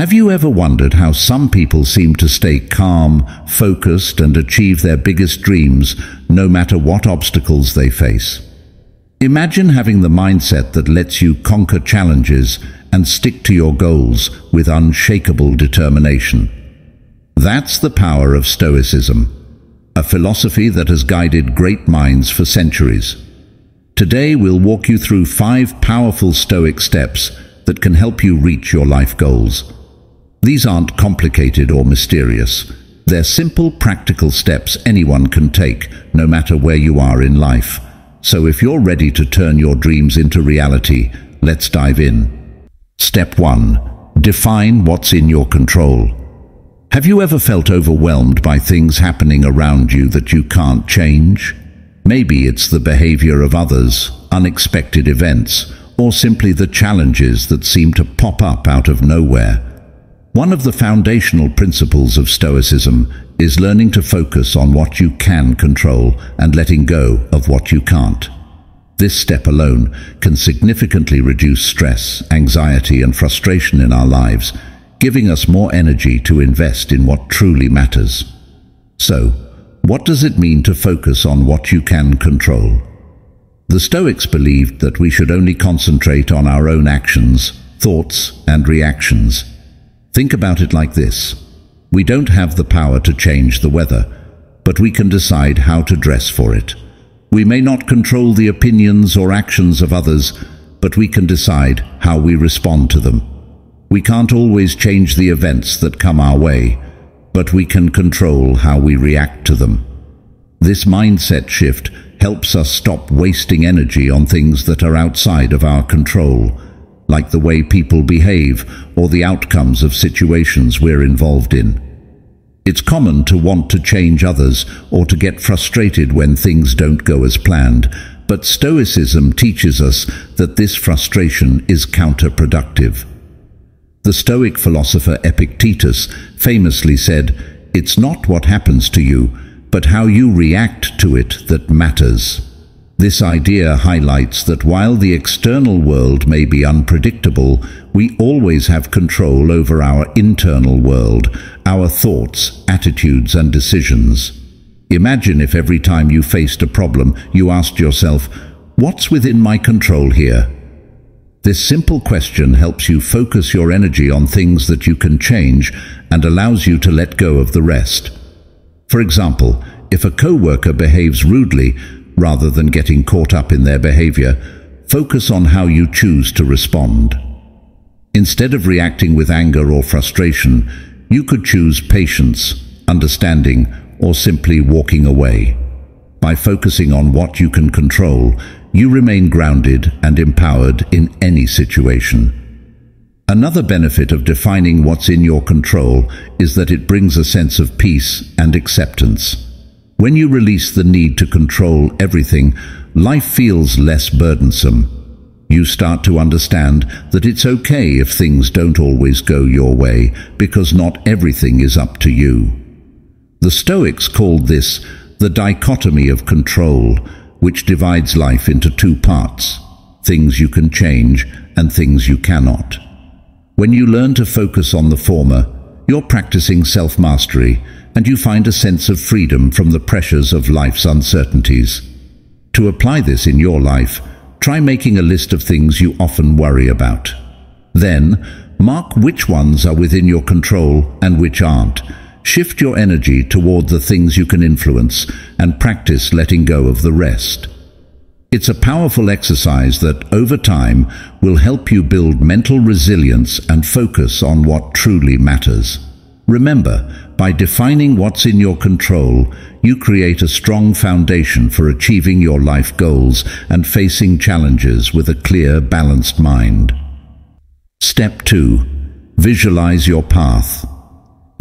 Have you ever wondered how some people seem to stay calm, focused, and achieve their biggest dreams no matter what obstacles they face? Imagine having the mindset that lets you conquer challenges and stick to your goals with unshakable determination. That's the power of Stoicism, a philosophy that has guided great minds for centuries. Today we'll walk you through 5 powerful Stoic steps that can help you reach your life goals. These aren't complicated or mysterious. They're simple, practical steps anyone can take, no matter where you are in life. So if you're ready to turn your dreams into reality, let's dive in. Step 1. Define what's in your control. Have you ever felt overwhelmed by things happening around you that you can't change? Maybe it's the behavior of others, unexpected events, or simply the challenges that seem to pop up out of nowhere. One of the foundational principles of Stoicism is learning to focus on what you can control and letting go of what you can't. This step alone can significantly reduce stress, anxiety, and frustration in our lives, giving us more energy to invest in what truly matters. So, what does it mean to focus on what you can control? The Stoics believed that we should only concentrate on our own actions, thoughts, and reactions. Think about it like this. We don't have the power to change the weather, but we can decide how to dress for it. We may not control the opinions or actions of others, but we can decide how we respond to them. We can't always change the events that come our way, but we can control how we react to them. This mindset shift helps us stop wasting energy on things that are outside of our control, like the way people behave or the outcomes of situations we're involved in. It's common to want to change others or to get frustrated when things don't go as planned, but Stoicism teaches us that this frustration is counterproductive. The Stoic philosopher Epictetus famously said, "It's not what happens to you, but how you react to it that matters." This idea highlights that while the external world may be unpredictable, we always have control over our internal world, our thoughts, attitudes, and decisions. Imagine if every time you faced a problem, you asked yourself, "What's within my control here?" This simple question helps you focus your energy on things that you can change and allows you to let go of the rest. For example, if a coworker behaves rudely, rather than getting caught up in their behavior, focus on how you choose to respond. Instead of reacting with anger or frustration, you could choose patience, understanding, or simply walking away. By focusing on what you can control, you remain grounded and empowered in any situation. Another benefit of defining what's in your control is that it brings a sense of peace and acceptance. When you release the need to control everything, life feels less burdensome. You start to understand that it's okay if things don't always go your way, because not everything is up to you. The Stoics called this the dichotomy of control, which divides life into 2 parts, things you can change and things you cannot. When you learn to focus on the former, you're practicing self-mastery, and you find a sense of freedom from the pressures of life's uncertainties. To apply this in your life, try making a list of things you often worry about. Then, mark which ones are within your control and which aren't. Shift your energy toward the things you can influence and practice letting go of the rest. It's a powerful exercise that, over time, will help you build mental resilience and focus on what truly matters. Remember, by defining what's in your control, you create a strong foundation for achieving your life goals and facing challenges with a clear, balanced mind. Step 2. Visualize your path.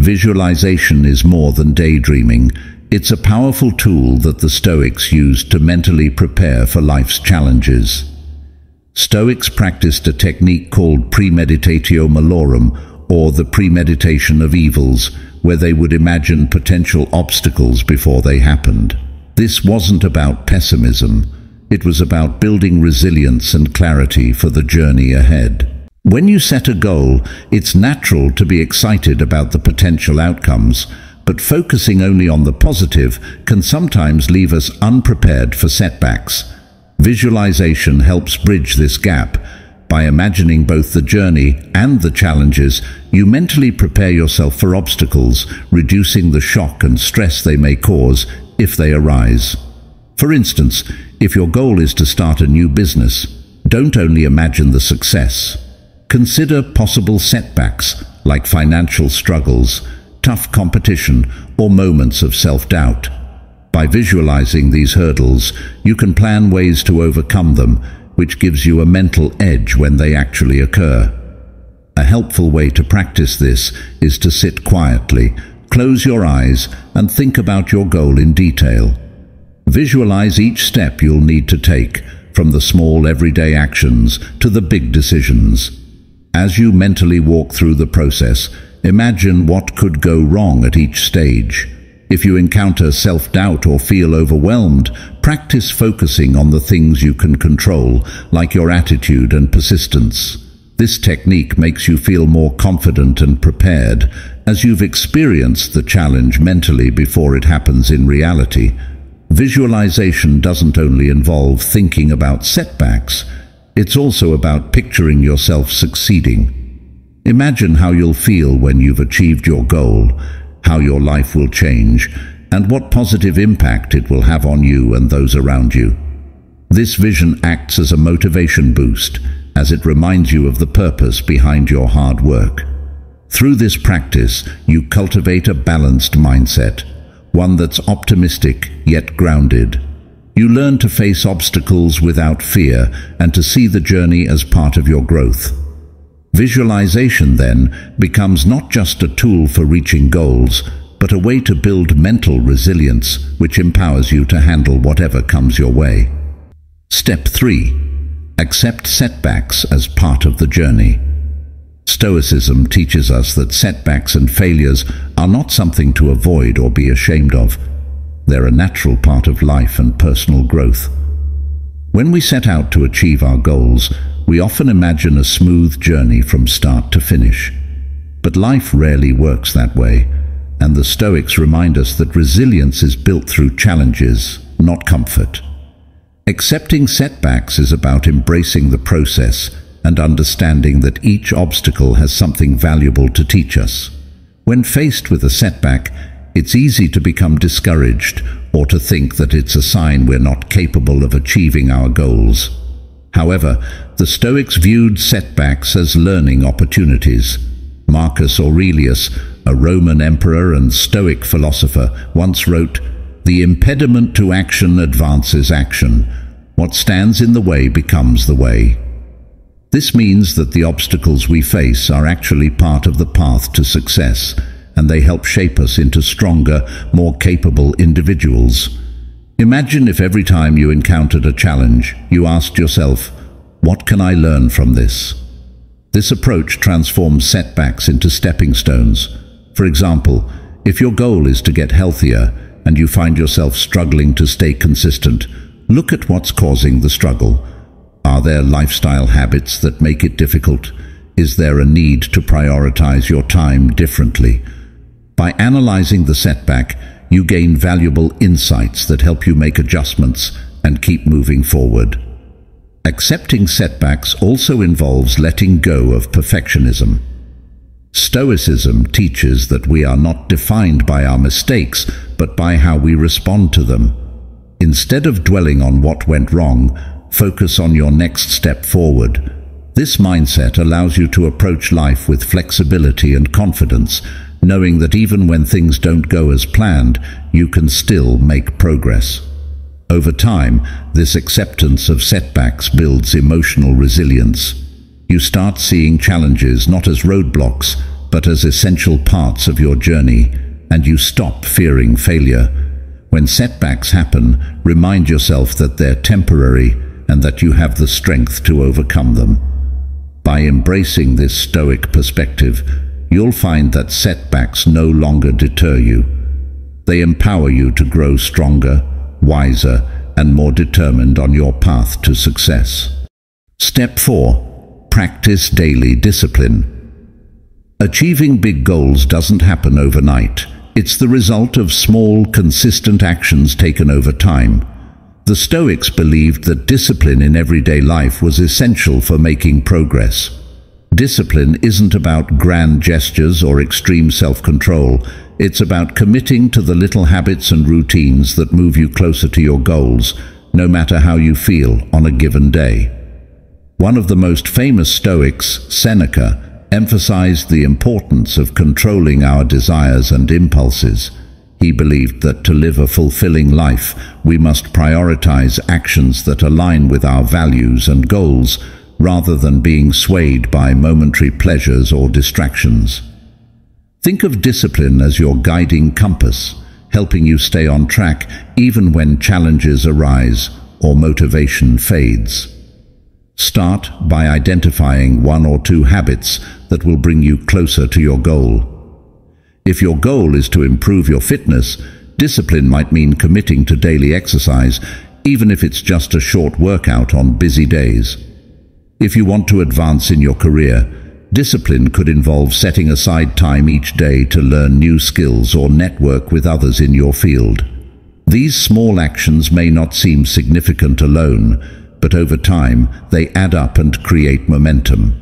Visualization is more than daydreaming. It's a powerful tool that the Stoics used to mentally prepare for life's challenges. Stoics practiced a technique called premeditatio malorum, or the premeditation of evils, where they would imagine potential obstacles before they happened. This wasn't about pessimism. It was about building resilience and clarity for the journey ahead. When you set a goal, it's natural to be excited about the potential outcomes, but focusing only on the positive can sometimes leave us unprepared for setbacks. Visualization helps bridge this gap. By imagining both the journey and the challenges, you mentally prepare yourself for obstacles, reducing the shock and stress they may cause if they arise. For instance, if your goal is to start a new business, don't only imagine the success. Consider possible setbacks like financial struggles, tough competition, or moments of self-doubt. By visualizing these hurdles, you can plan ways to overcome them, which gives you a mental edge when they actually occur. A helpful way to practice this is to sit quietly, close your eyes, and think about your goal in detail. Visualize each step you'll need to take, from the small everyday actions to the big decisions. As you mentally walk through the process, imagine what could go wrong at each stage. If you encounter self-doubt or feel overwhelmed, practice focusing on the things you can control, like your attitude and persistence. This technique makes you feel more confident and prepared, as you've experienced the challenge mentally before it happens in reality. Visualization doesn't only involve thinking about setbacks, it's also about picturing yourself succeeding. Imagine how you'll feel when you've achieved your goal, how your life will change, and what positive impact it will have on you and those around you. This vision acts as a motivation boost, as it reminds you of the purpose behind your hard work. Through this practice, you cultivate a balanced mindset, one that's optimistic yet grounded. You learn to face obstacles without fear and to see the journey as part of your growth. Visualization, then, becomes not just a tool for reaching goals, but a way to build mental resilience, which empowers you to handle whatever comes your way. Step 3. Accept setbacks as part of the journey. Stoicism teaches us that setbacks and failures are not something to avoid or be ashamed of. They're a natural part of life and personal growth. When we set out to achieve our goals, we often imagine a smooth journey from start to finish. But life rarely works that way, and the Stoics remind us that resilience is built through challenges, not comfort. Accepting setbacks is about embracing the process and understanding that each obstacle has something valuable to teach us. When faced with a setback, it's easy to become discouraged or to think that it's a sign we're not capable of achieving our goals. However, the Stoics viewed setbacks as learning opportunities. Marcus Aurelius, a Roman emperor and Stoic philosopher, once wrote, "The impediment to action advances action. What stands in the way becomes the way." This means that the obstacles we face are actually part of the path to success, and they help shape us into stronger, more capable individuals. Imagine if every time you encountered a challenge, you asked yourself, "What can I learn from this?" This approach transforms setbacks into stepping stones. For example, if your goal is to get healthier and you find yourself struggling to stay consistent, look at what's causing the struggle. Are there lifestyle habits that make it difficult? Is there a need to prioritize your time differently? By analyzing the setback, you gain valuable insights that help you make adjustments and keep moving forward. Accepting setbacks also involves letting go of perfectionism. Stoicism teaches that we are not defined by our mistakes, but by how we respond to them. Instead of dwelling on what went wrong, focus on your next step forward. This mindset allows you to approach life with flexibility and confidence, knowing that even when things don't go as planned, you can still make progress. Over time, this acceptance of setbacks builds emotional resilience. You start seeing challenges not as roadblocks, but as essential parts of your journey, and you stop fearing failure. When setbacks happen, remind yourself that they're temporary and that you have the strength to overcome them. By embracing this Stoic perspective, you'll find that setbacks no longer deter you. They empower you to grow stronger, wiser, and more determined on your path to success. Step 4. Practice daily discipline. Achieving big goals doesn't happen overnight. It's the result of small, consistent actions taken over time. The Stoics believed that discipline in everyday life was essential for making progress. Discipline isn't about grand gestures or extreme self-control. It's about committing to the little habits and routines that move you closer to your goals, no matter how you feel on a given day. One of the most famous Stoics, Seneca, emphasized the importance of controlling our desires and impulses. He believed that to live a fulfilling life, we must prioritize actions that align with our values and goals, rather than being swayed by momentary pleasures or distractions. Think of discipline as your guiding compass, helping you stay on track even when challenges arise or motivation fades. Start by identifying 1 or 2 habits that will bring you closer to your goal. If your goal is to improve your fitness, discipline might mean committing to daily exercise, even if it's just a short workout on busy days. If you want to advance in your career, discipline could involve setting aside time each day to learn new skills or network with others in your field. These small actions may not seem significant alone, but over time they add up and create momentum.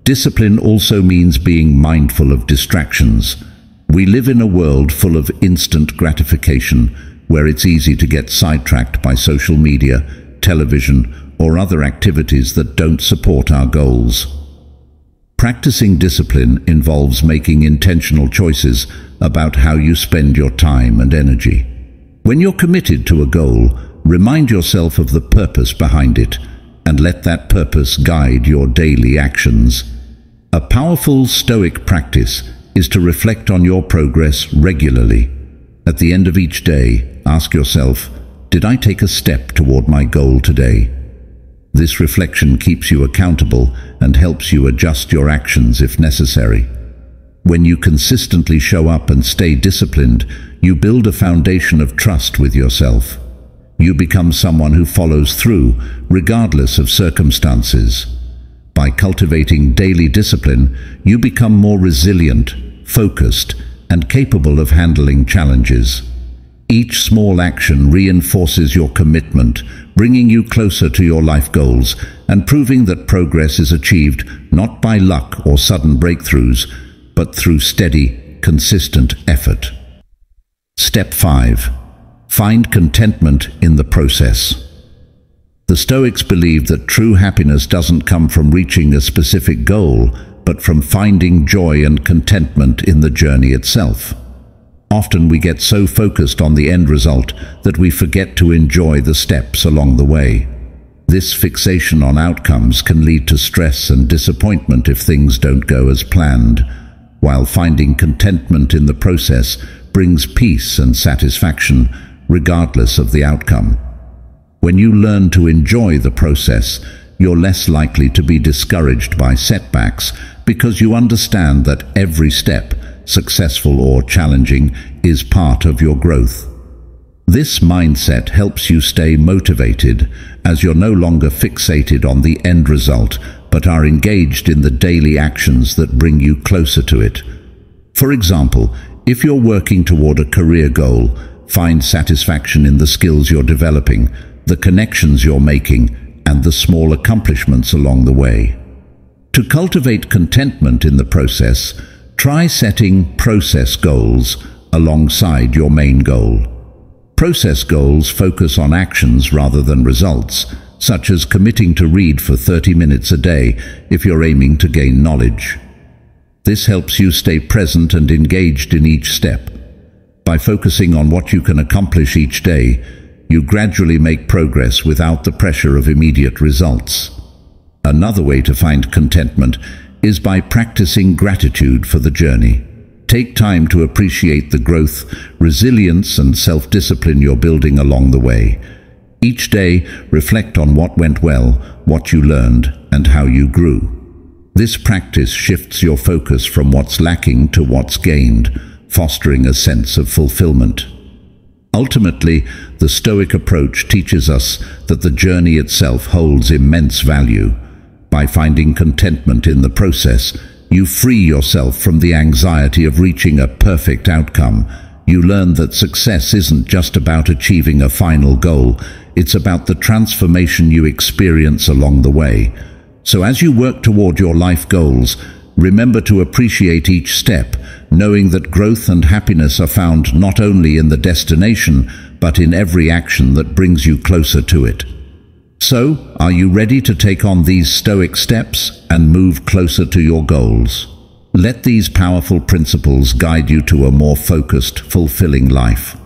Discipline also means being mindful of distractions. We live in a world full of instant gratification, where it's easy to get sidetracked by social media, television, or other activities that don't support our goals. Practicing discipline involves making intentional choices about how you spend your time and energy. When you're committed to a goal, remind yourself of the purpose behind it, and let that purpose guide your daily actions. A powerful Stoic practice is to reflect on your progress regularly. At the end of each day, ask yourself, did I take a step toward my goal today? This reflection keeps you accountable and helps you adjust your actions if necessary. When you consistently show up and stay disciplined, you build a foundation of trust with yourself. You become someone who follows through, regardless of circumstances. By cultivating daily discipline, you become more resilient, focused, and capable of handling challenges. Each small action reinforces your commitment, bringing you closer to your life goals and proving that progress is achieved not by luck or sudden breakthroughs, but through steady, consistent effort. Step 5. Find contentment in the process. The Stoics believed that true happiness doesn't come from reaching a specific goal, but from finding joy and contentment in the journey itself. Often we get so focused on the end result that we forget to enjoy the steps along the way. This fixation on outcomes can lead to stress and disappointment if things don't go as planned, while finding contentment in the process brings peace and satisfaction, regardless of the outcome. When you learn to enjoy the process, you're less likely to be discouraged by setbacks because you understand that every step, successful or challenging, is part of your growth. This mindset helps you stay motivated, as you're no longer fixated on the end result, but are engaged in the daily actions that bring you closer to it. For example, if you're working toward a career goal, find satisfaction in the skills you're developing, the connections you're making, and the small accomplishments along the way. To cultivate contentment in the process, try setting process goals alongside your main goal. Process goals focus on actions rather than results, such as committing to read for 30 minutes a day if you're aiming to gain knowledge. This helps you stay present and engaged in each step. By focusing on what you can accomplish each day, you gradually make progress without the pressure of immediate results. Another way to find contentment is by practicing gratitude for the journey. Take time to appreciate the growth, resilience, and self-discipline you're building along the way. Each day, reflect on what went well, what you learned, and how you grew. This practice shifts your focus from what's lacking to what's gained, fostering a sense of fulfillment. Ultimately, the Stoic approach teaches us that the journey itself holds immense value. By finding contentment in the process, you free yourself from the anxiety of reaching a perfect outcome. You learn that success isn't just about achieving a final goal, it's about the transformation you experience along the way. So as you work toward your life goals, remember to appreciate each step, knowing that growth and happiness are found not only in the destination, but in every action that brings you closer to it. So, are you ready to take on these Stoic steps and move closer to your goals? Let these powerful principles guide you to a more focused, fulfilling life.